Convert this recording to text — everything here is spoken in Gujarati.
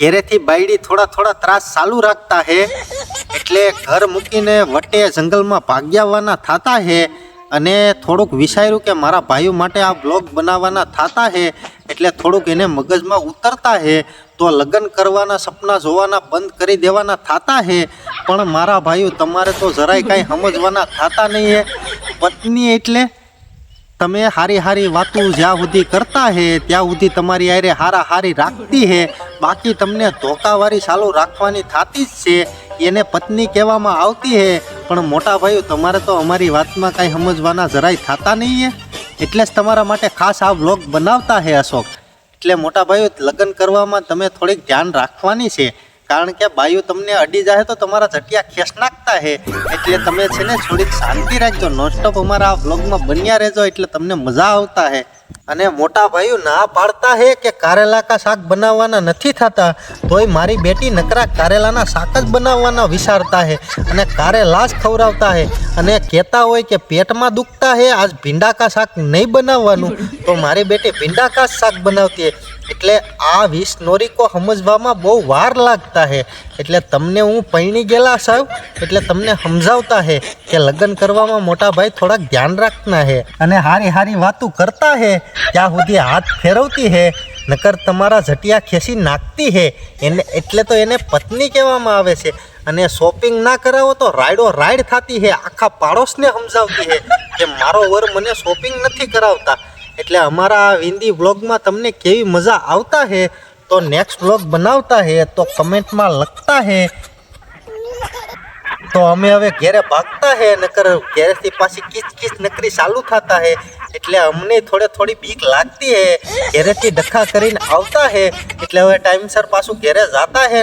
ઘેરેથી બાયડી થોડા થોડા ત્રાસ ચાલુ રાખતા હે એટલે ઘર મૂકીને વટે જંગલમાં ભાગ્યાવાના થતા હે અને થોડુંક વિચાર્યું કે મારા ભાઈઓ માટે આ બ્લોગ બનાવવાના થતા હે એટલે થોડુંક એને મગજમાં ઉતરતા હે તો લગ્ન કરવાના સપના જોવાના બંધ કરી દેવાના થતા હે પણ મારા ભાઈઓ તમારે તો જરાય કાંઈ સમજવાના થતા નહીં હે પત્ની એટલે તમે હારી હારી વાતો જ્યાં સુધી કરતા હે ત્યાં સુધી તમારી આરે હારી રાખતી હે બાકી તમને ધોકાવાળી ચાલુ રાખવાની થતી જ છે એને પત્ની કહેવામાં આવતી હે પણ મોટા ભાઈઓ તમારે તો અમારી વાતમાં કાંઈ સમજવાના જરાય થતા નહીં હે એટલે જ તમારા માટે ખાસ આ વ્લોગ બનાવતા હે અશોક એટલે મોટા ભાઈઓ લગ્ન કરવામાં તમે થોડીક ધ્યાન રાખવાની છે કારણ કે બાઈઓ તમને અડી જાય તો તમારા ઝટિયા ખેસ નાખતા હે એટલે તમે છે ને થોડીક શાંતિ રાખજો નોનસ્ટોપ અમારા આ વ્લોગમાં બન્યા રહેજો એટલે તમને મજા આવતા હે અને મોટા ભાઈઓ ના પાડતા હે કે કારેલા કા શાક બનાવવાના નથી થતા તોય મારી બેટી નકરા કારેલાના શાક જ બનાવવાના વિચારતા હે અને કારેલા જ ખવડાવતા હે અને કહેતા હોય કે પેટમાં દુખતા હે આજ ભીંડા કા શાક નહીં બનાવવાનું તો મારી બેટી ભીંડા કા શાક બનાવતી હે એટલે આ 20 નોરીકો સમજવામાં બહુ વાર લાગતા હે એટલે તમને હું પૈણી ગયેલા સાહેબ એટલે તમને સમજાવતા હે કે લગ્ન કરવામાં મોટા ભાઈ થોડાક ધ્યાન રાખના હે અને હારી વાતો કરતા હે ત્યાં સુધી હાથ ફેરવતી હે નકર તમારા ઝટિયા ખેંચી નાખતી હે એને એટલે તો એને પત્ની કહેવામાં આવે છે અને શોપિંગ ના કરાવો તો રાઈડ થતી હે આખા પાડોશને સમજાવતી હે કે મારો વર મને શોપિંગ નથી કરાવતા એટલે અમારા આ વિંદી વ્લોગમાં તમને કેવી મજા આવતા હે તો નેક્સ્ટ વ્લોગ બનાવતા હે તો કમેન્ટમાં લખતા હે તો અમે હવે ઘેરે ભાગતા હે નકર ઘેરેથી પાછી કીચ નકરી ચાલુ થતા હે એટલે અમને થોડી બીક લાગતી હે ઘેરેથી ડખા કરીને આવતા હે એટલે હવે ટાઈમસર પાછું ઘેરે જાતા હે